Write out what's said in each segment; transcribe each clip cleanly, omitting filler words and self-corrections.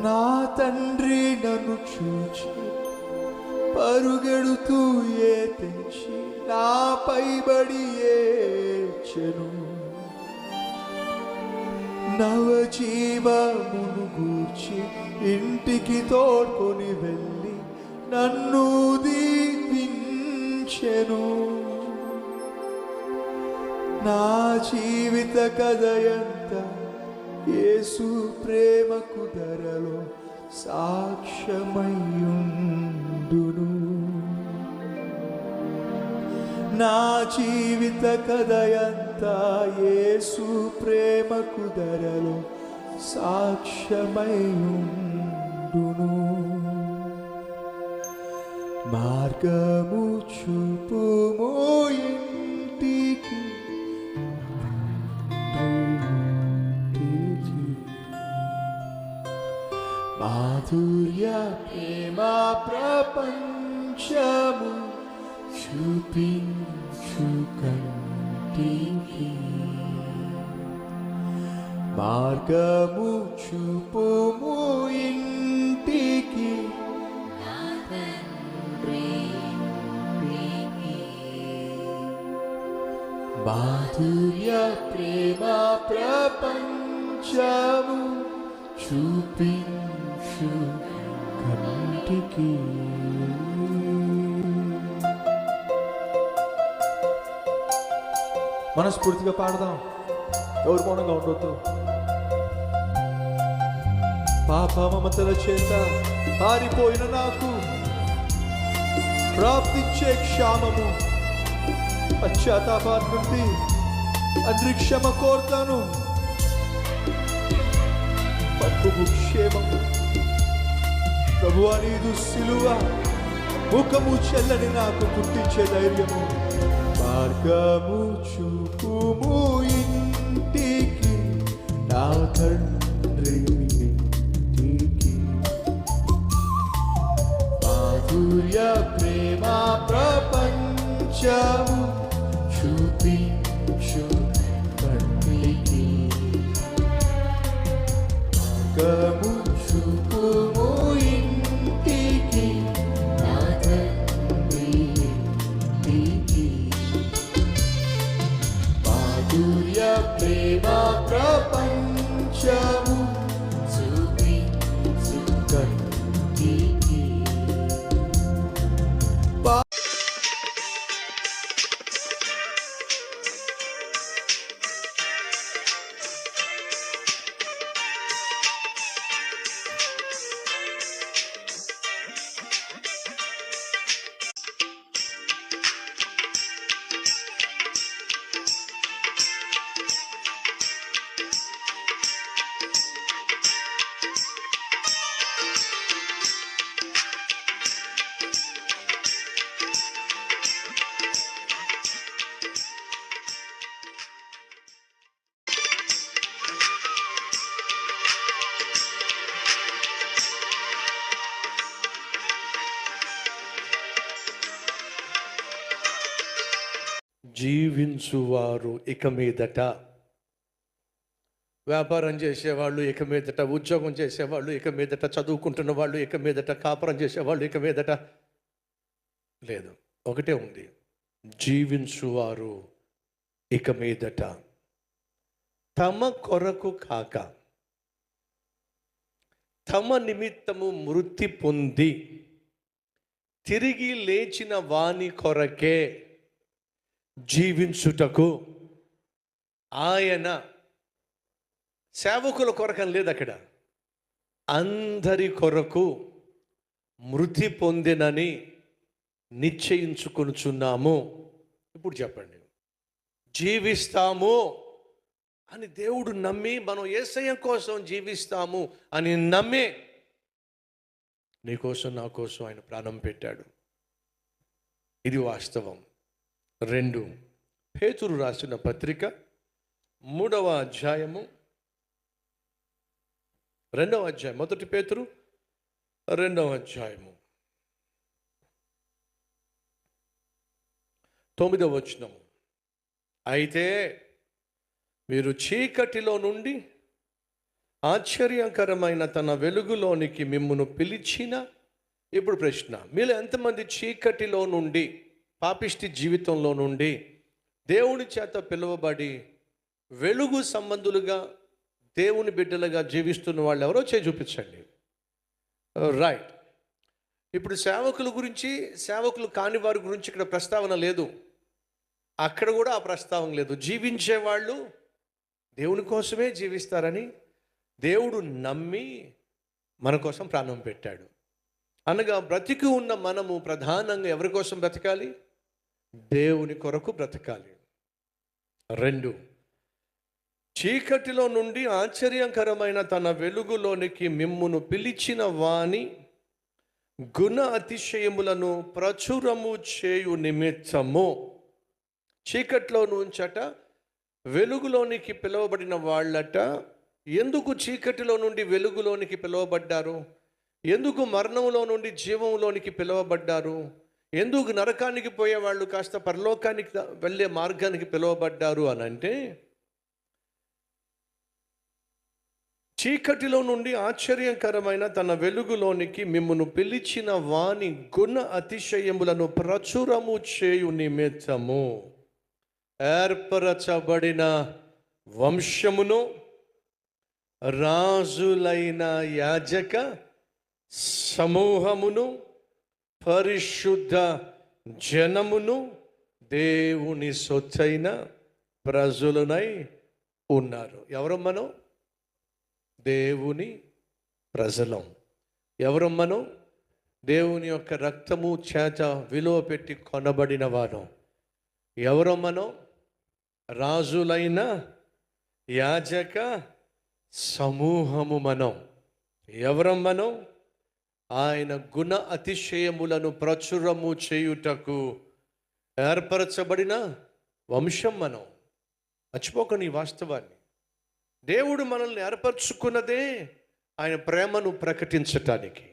నా తండ్రి నన్ను చూచి పరుగెడుతూ తెంచి నా పైబడి ఏడ్చెను. నవజీవమును గూర్చి ఇంటికి తోడ్కొని వెళ్ళి నన్ను దీవించెను. నా జీవిత కథయంత యేసు ప్రేమకు ధరలో సాక్ష్యమయ్యుండును. నా జీవిత కథయంతా యేసు ప్రేమకు ధరలో సాక్ష్యమయ్యుండును. మార్గము చూపుము ఇంటికి మాధుర్య ప్రేమ ప్రపంచము చూపించు కంటికి. మార్గము చూపుము ఇంటికి మాధుర్య ప్రేమ ప్రపంచము చూపించు కంటికి. మనస్ఫూర్తిగా పాడదాం, ఎవరు మౌనంగా ఉండొద్దు. పాప మమతల చేత పారిపోయిన నాకు ప్రాప్తించే క్షామము, పశ్చాత్తాపం నుండి అదృక్షమ కోరుతాను. పప్పుకు క్షేమము ప్రభువా, నీదు సిలువ ముఖము చెల్లని నాకు పుట్టించే ధైర్యము. మార్గము చూపుము ఇంటికి నా తండ్రి ఇంటికి. మాధుర్య ప్రేమ ప్రపంచము చూపించు కంటికి. మార్గము చూపుము ఇంటికి నా తండ్రి ఇంటికి. మాధుర్య ప్రేమ ప్రపంచము చూపించు కంటికి. జీవించువారు ఇక మీదట, వ్యాపారం చేసేవాళ్ళు ఇక మీదట, ఉద్యోగం చేసేవాళ్ళు ఇక మీదట, చదువుకుంటున్న వాళ్ళు ఇక మీదట, కాపురం చేసేవాళ్ళు ఇక మీదట లేదు, ఒకటే ఉంది, జీవించువారు ఇక మీదట తమ కొరకు కాక తమ నిమిత్తము మృతి పొంది తిరిగి లేచిన వాని కొరకే జీవించుటకు. ఆయన సేవకుల కొరకని లేదు అక్కడ, అందరి కొరకు మృతి పొందినని నిశ్చయించుకొనుచున్నాము. ఇప్పుడు చెప్పండి, జీవిస్తాము అని దేవుడు నమ్మి, మనం యేసయ్య కోసం జీవిస్తాము అని నమ్మి, నీకోసం నా కోసం ఆయన ప్రాణం పెట్టాడు. ఇది వాస్తవం. 2 పేతురు రాసిన పత్రిక 3వ అధ్యాయము 2వ అధ్యాయం, 1 పేతురు 2వ అధ్యాయము 9వ వచనం. అయితే మీరు చీకటిలో నుండి ఆశ్చర్యకరమైన తన వెలుగులోనికి మిమ్మును పిలిచిన. ఇప్పుడు ప్రశ్న, మీలో ఎంతమంది చీకటిలో నుండి, పాపిష్టి జీవితంలో నుండి దేవుని చేత పిలువబడి వెలుగు సంబంధులుగా దేవుని బిడ్డలుగా జీవిస్తున్న వాళ్ళు ఎవరో చేయి చూపించండి. రైట్. ఇప్పుడు సేవకుల గురించి, సేవకులు కాని వారి గురించి ఇక్కడ ప్రస్తావన లేదు. అక్కడ కూడా ఆ ప్రస్తావన లేదు. జీవించే వాళ్ళు దేవుని కోసమే జీవిస్తారని దేవుడు నమ్మి మన కోసం ప్రాణం పెట్టాడు. అనగా బ్రతికి ఉన్న మనము ప్రధానంగా ఎవరి కోసం బ్రతకాలి? దేవుని కొరకు బ్రతకాలి. 2, చీకటిలో నుండి ఆశ్చర్యకరమైన తన వెలుగులోనికి మిమ్మును పిలిచిన వాని గుణ అతిశయములను ప్రచురము చేయు నిమిత్తము. చీకట్లో నుంచట వెలుగులోనికి పిలువబడిన వాళ్ళట ఎందుకు చీకటిలో నుండి వెలుగులోనికి పిలువబడ్డారు? ఎందుకు మరణంలో నుండి జీవంలోనికి పిలువబడ్డారు? ఎందుకు నరకానికి పోయే వాళ్ళు కాస్త పరలోకానికి వెళ్ళే మార్గానికి పిలువబడ్డారు అని అంటే, చీకటిలో నుండి ఆశ్చర్యకరమైన తన వెలుగులోనికి మిమ్మును పిలిచిన వాని గుణ అతిశయములను ప్రచురము చేయు నిమిత్తము. ఏర్పరచబడిన వంశమును, రాజులైన యాజక సమూహమును, పరిశుద్ధ జనమును, దేవుని సొత్తైన ప్రజలునై ఉన్నారు. ఎవరు మనం? దేవుని ప్రజలం. ఎవరు మనం? దేవుని యొక్క రక్తము చేత విలువ పెట్టి కొనబడిన వారు. ఎవరు మనం? రాజులైన యాజక సమూహము మనం. ఎవరు మనం? ఆయన గుణ అతిశయములను ప్రచురము చేయుటకు ఏర్పరచబడిన వంశం మనం. మర్చిపోకండి ఈ వాస్తవాన్ని. దేవుడు మనల్ని ఏర్పరచుకున్నదే ఆయన ప్రేమను ప్రకటించటానికి,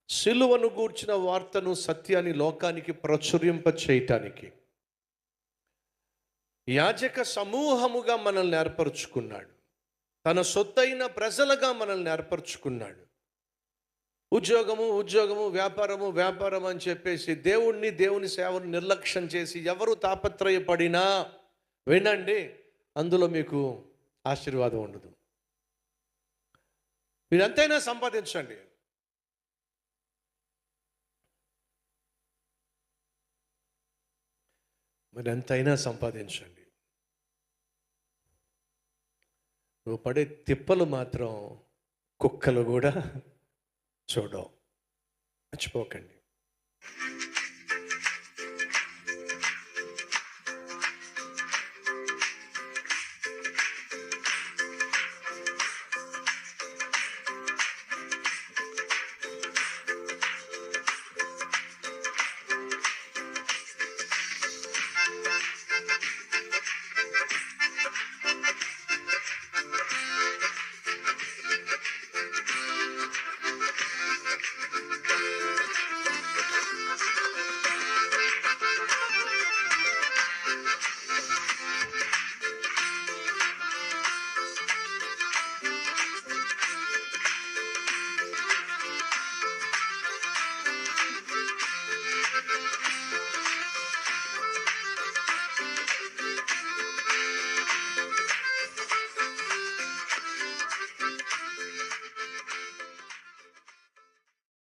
సిలువను గూర్చిన వార్తను, సత్యాన్ని లోకానికి ప్రచురింప చేయటానికి. యాజక సమూహముగా మనల్ని ఏర్పరచుకున్నాడు. తన సొత్తైన ప్రజలుగా మనల్ని ఏర్పరచుకున్నాడు. ఉద్యోగము, వ్యాపారం అని చెప్పేసి దేవుని సేవను నిర్లక్ష్యం చేసి ఎవరు తాపత్రయపడినా వినండి, అందులో మీకు ఆశీర్వాదం ఉండదు. మీరు ఎంతైనా సంపాదించండి, నువ్వు పడే తిప్పలు మాత్రం కుక్కలు కూడా చూడవు. మర్చిపోకండి.